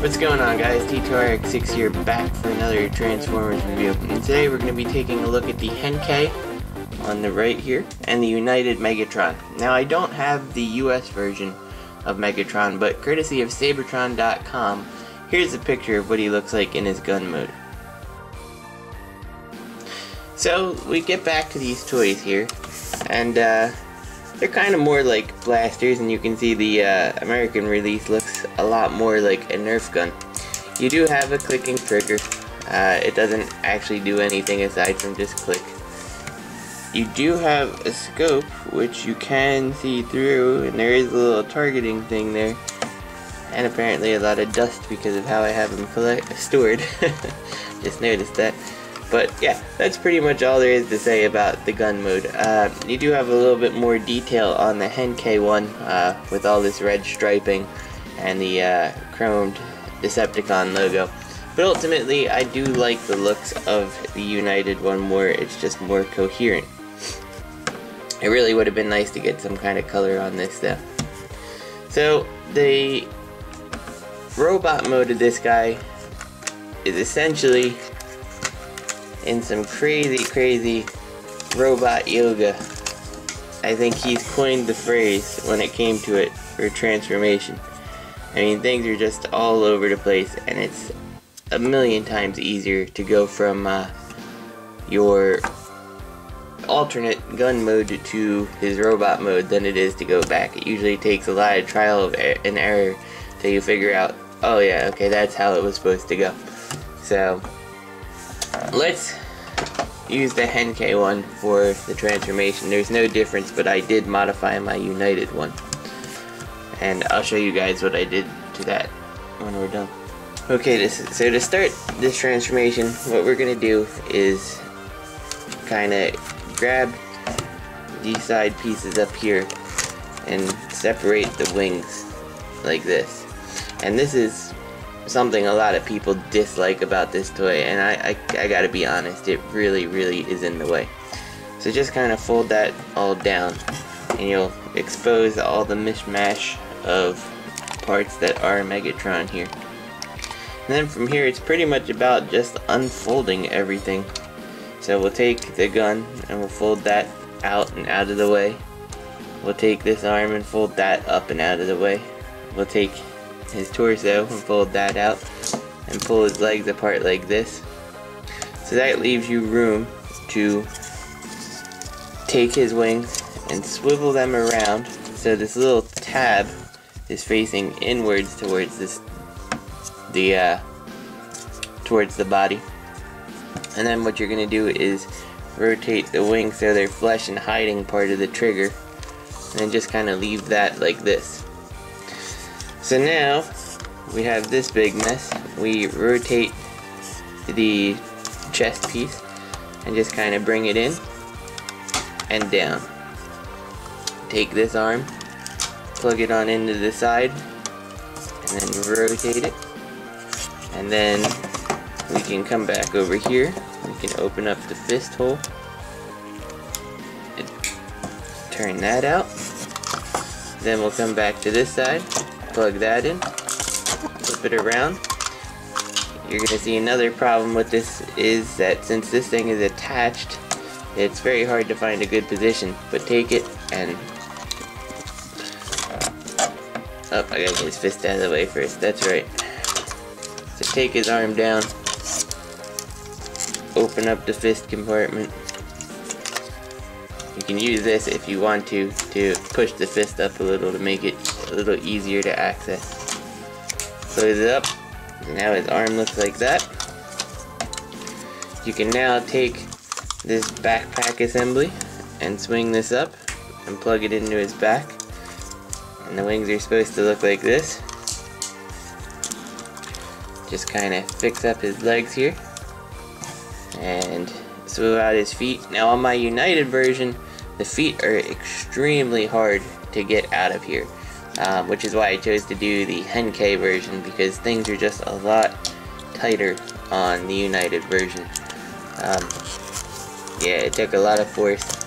What's going on, guys? T2RX6 here, back for another Transformers review. And today we're going to be taking a look at the Henkei on the right here and the United Megatron. Now, I don't have the US version of Megatron, but courtesy of Sabertron.com, here's a picture of what he looks like in his gun mode. So we get back to these toys here, and they're kind of more like blasters, and you can see the American release looks a lot more like a Nerf gun. You do have a clicking trigger. It doesn't actually do anything aside from just click. You do have a scope, which you can see through, and there is a little targeting thing there. And apparently a lot of dust because of how I have them stored. Just noticed that. But yeah, that's pretty much all there is to say about the gun mode. You do have a little bit more detail on the Henkei one, with all this red striping and the chromed Decepticon logo. But ultimately, I do like the looks of the United one more. It's just more coherent. It really would have been nice to get some kind of color on this though. So, the robot mode of this guy is essentially in some crazy robot yoga. I think he's coined the phrase when it came to it for transformation. I mean, things are just all over the place, and it's a million times easier to go from your alternate gun mode to his robot mode than it is to go back. It usually takes a lot of trial and error till you figure out, oh yeah, okay, that's how it was supposed to go. So let's use the Henkei one for the transformation. There's no difference, but I did modify my United one. And I'll show you guys what I did to that when we're done. Okay, so to start this transformation, what we're going to do is kind of grab these side pieces up here and separate the wings like this. And this is something a lot of people dislike about this toy, and I gotta be honest, it really is in the way. So just kind of fold that all down, and you'll expose all the mishmash of parts that are Megatron here. And then from here, it's pretty much about just unfolding everything. So we'll take the gun and we'll fold that out and out of the way. We'll take this arm and fold that up and out of the way. We'll take his torso and fold that out and pull his legs apart like this. So that leaves you room to take his wings and swivel them around so this little tab is facing inwards towards towards the body. And then what you're going to do is rotate the wings so they're flush and hiding part of the trigger, and then just kind of leave that like this. So now we have this big mess. We rotate the chest piece and just kind of bring it in and down. Take this arm, plug it on into the side, and then rotate it. And then we can come back over here. We can open up the fist hole and turn that out. Then we'll come back to this side, plug that in, flip it around. You're going to see another problem with this is that since this thing is attached, it's very hard to find a good position. But take it and... oh, I gotta get his fist out of the way first, that's right. So take his arm down, open up the fist compartment. You can use this if you want to push the fist up a little to make it a little easier to access. Close it up. Now his arm looks like that. You can now take this backpack assembly and swing this up and plug it into his back. And the wings are supposed to look like this. Just kind of fix up his legs here and swivel out his feet. Now on my United version, the feet are extremely hard to get out of here, which is why I chose to do the Henkei version, because things are just a lot tighter on the United version. Yeah, it took a lot of force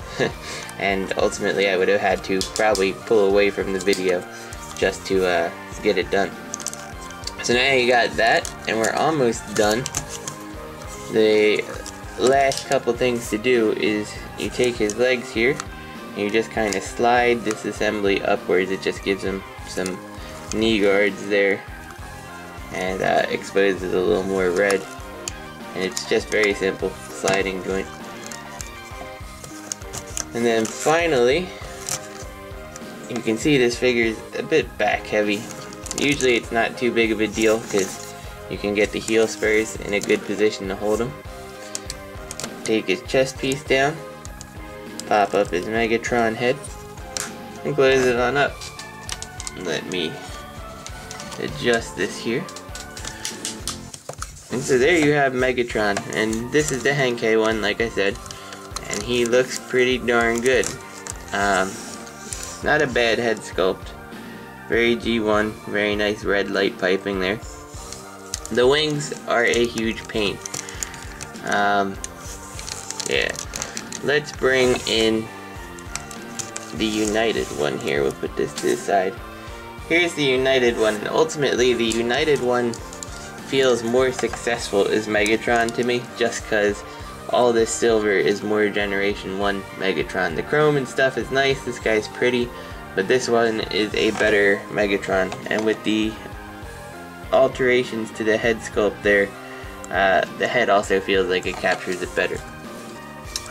and ultimately I would have had to probably pull away from the video just to get it done. So now you got that, and we're almost done. The last couple things to do is you take his legs here, and you just kind of slide this assembly upwards. It just gives him some knee guards there, and exposes a little more red. And it's just very simple sliding joint. And then finally, you can see this figure is a bit back heavy. Usually it's not too big of a deal because you can get the heel spurs in a good position to hold him. Take his chest piece down, pop up his Megatron head, and close it on up. Let me adjust this here. And so there you have Megatron, and this is the Henkei one, like I said, and he looks pretty darn good. Not a bad head sculpt, very G1, very nice red light piping there. The wings are a huge pain. Yeah, let's bring in the United one here. We'll put this to the side. Here's the United one, and ultimately the United one feels more successful as Megatron to me, just because all this silver is more Generation 1 Megatron. The chrome and stuff is nice, this guy's pretty, but this one is a better Megatron, and with the alterations to the head sculpt there, the head also feels like it captures it better.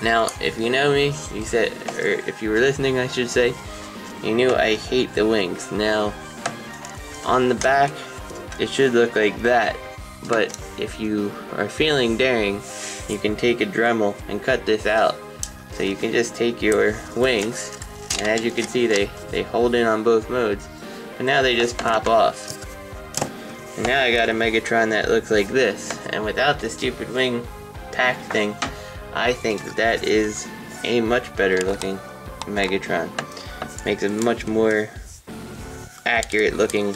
Now, if you know me, you said, or if you were listening I should say, you knew I hate the wings. Now, on the back, it should look like that, but if you are feeling daring, you can take a Dremel and cut this out. So you can just take your wings, and as you can see they hold in on both modes, but now they just pop off. And now I got a Megatron that looks like this, and without the stupid wing pack thing, I think that is a much better looking Megatron. Makes a much more accurate looking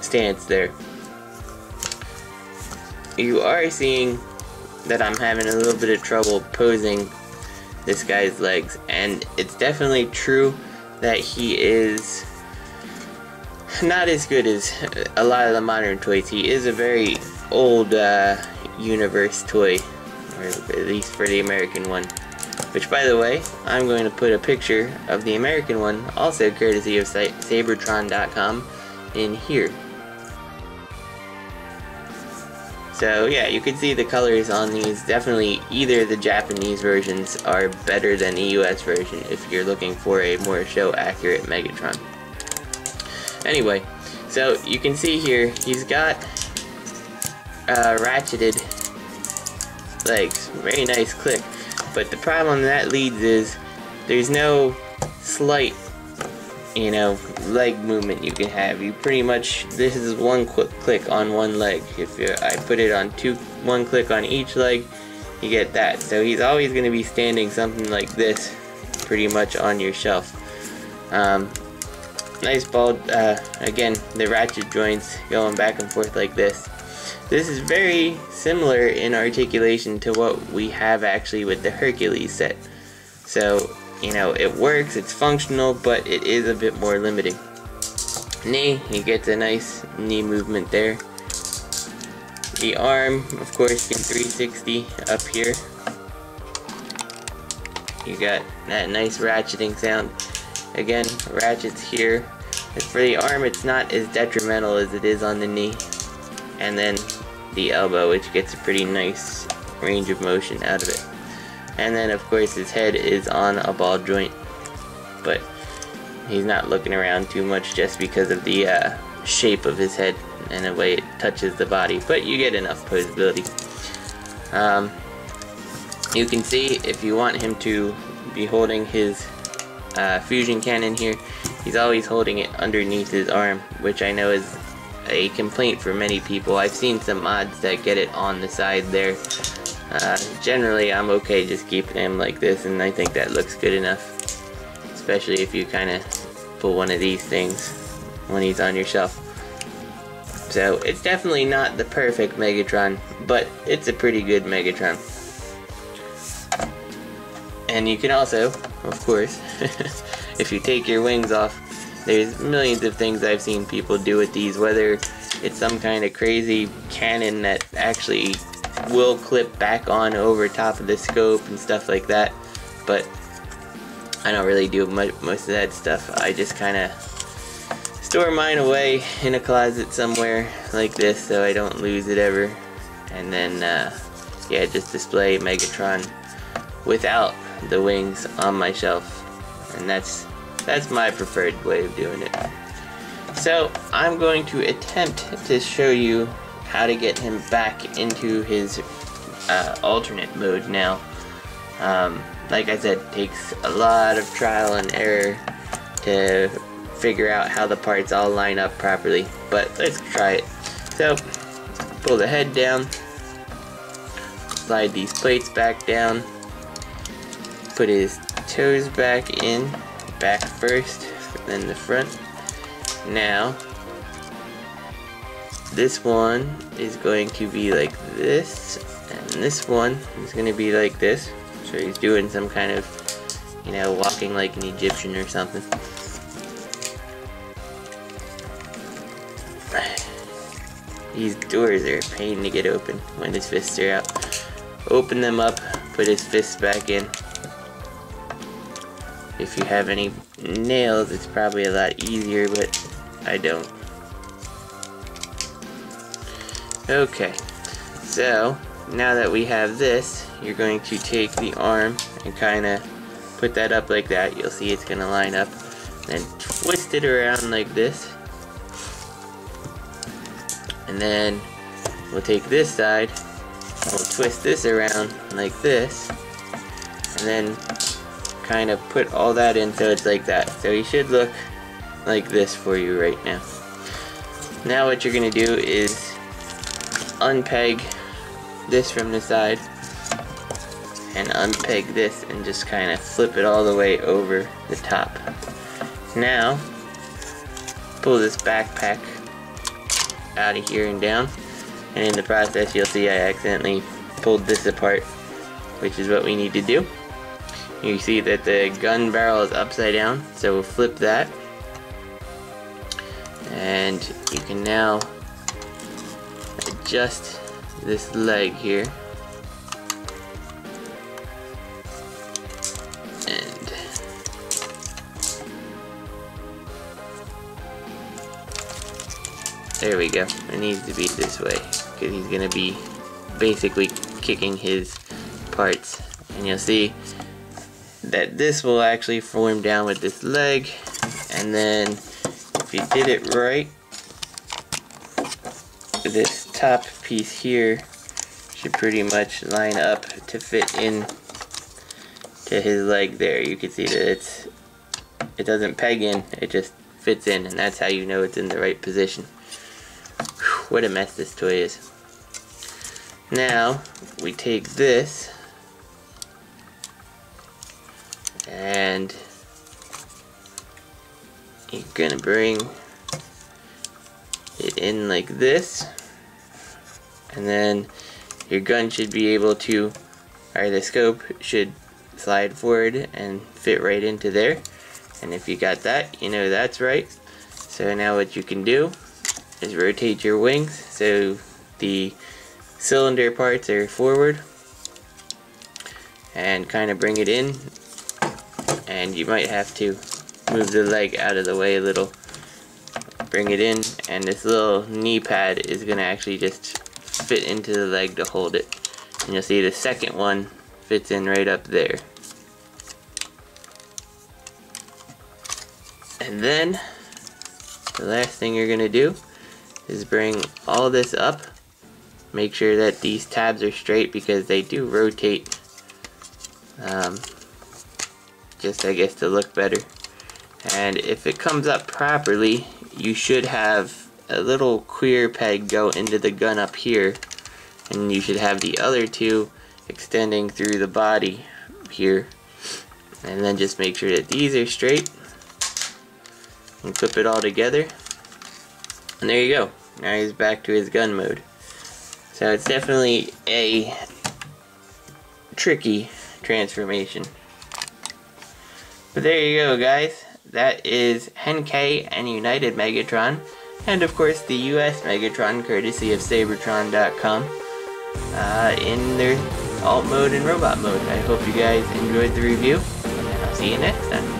stance there. You are seeing that I'm having a little bit of trouble posing this guy's legs, and it's definitely true that he is not as good as a lot of the modern toys. He is a very old universe toy, or at least for the American one, which, by the way, I'm going to put a picture of the American one, also courtesy of Sabertron.com, in here. So yeah, you can see the colors on these. Definitely either the Japanese versions are better than the US version if you're looking for a more show accurate Megatron. Anyway, so you can see here he's got ratcheted legs, very nice click, but the problem that leads is there's no slight, you know, leg movement you can have. You pretty much, this is one quick click on one leg. If I put it on one click on each leg, you get that. So he's always going to be standing something like this pretty much on your shelf. Nice ball, again, the ratchet joints going back and forth like this. This is very similar in articulation to what we have actually with the Hercules set. So, you know, it works, it's functional, but it is a bit more limiting. Knee, he gets a nice knee movement there. The arm, of course, can 360 up here. You got that nice ratcheting sound. Again, ratchets here. And for the arm, it's not as detrimental as it is on the knee. And then the elbow, which gets a pretty nice range of motion out of it. And then, of course, his head is on a ball joint, but he's not looking around too much just because of the shape of his head and the way it touches the body, but you get enough posability. You can see if you want him to be holding his fusion cannon here, he's always holding it underneath his arm, which I know is a complaint for many people. I've seen some mods that get it on the side there. Generally, I'm okay just keeping him like this, and I think that looks good enough, especially if you kind of pull one of these things when he's on your shelf. So it's definitely not the perfect Megatron, but it's a pretty good Megatron. And you can also, of course, if you take your wings off, There's millions of things I've seen people do with these, whether it's some kind of crazy cannon that actually will clip back on over top of the scope and stuff like that, but I don't really do most of that stuff. I just kind of store mine away in a closet somewhere like this so I don't lose it ever, and then yeah, just display Megatron without the wings on my shelf, and that's my preferred way of doing it. So I'm going to attempt to show you how to get him back into his alternate mode now. Like I said, it takes a lot of trial and error to figure out how the parts all line up properly, but let's try it. So pull the head down, slide these plates back down, put his toes back in, back first, then the front. Now this one is going to be like this, and this one is going to be like this. So he's doing some kind of, you know, walking like an Egyptian or something. These doors are a pain to get open when his fists are out. Open them up, put his fists back in. If you have any nails, it's probably a lot easier, but I don't. Okay, so now that we have this, you're going to take the arm and kind of put that up like that. You'll see it's going to line up. Then twist it around like this. And then we'll take this side, and we'll twist this around like this. And then kind of put all that in so it's like that. So he should look like this for you right now. Now what you're going to do is unpeg this from the side and unpeg this and just kind of flip it all the way over the top. Now pull this backpack out of here and down, and in the process you'll see I accidentally pulled this apart, which is what we need to do. You see that the gun barrel is upside down, so we'll flip that, and you can now adjust this leg here, and there we go. It needs to be this way because he's going to be basically kicking his parts, and you'll see that this will actually form down with this leg, and then if you did it right, this top piece here should pretty much line up to fit in to his leg there. You can see that it doesn't peg in, it just fits in, and that's how you know it's in the right position. Whew, what a mess this toy is. Now we take this and you're gonna bring it in like this, and then your gun should be able to, or the scope should slide forward and fit right into there, and if you got that, you know that's right. So now what you can do is rotate your wings so the cylinder parts are forward, and kind of bring it in, and you might have to move the leg out of the way a little. Bring it in, and this little knee pad is going to actually just fit into the leg to hold it. And you'll see the second one fits in right up there. And then the last thing you're going to do is bring all this up. Make sure that these tabs are straight because they do rotate. Just I guess to look better. And if it comes up properly, you should have a little queer peg go into the gun up here, and you should have the other two extending through the body here. And then just make sure that these are straight and clip it all together, and there you go. Now he's back to his gun mode. So it's definitely a tricky transformation. But there you go, guys. that is Henkei and United Megatron, and of course the US Megatron, courtesy of Sabertron.com, in their alt mode and robot mode. I hope you guys enjoyed the review, and I'll see you next time.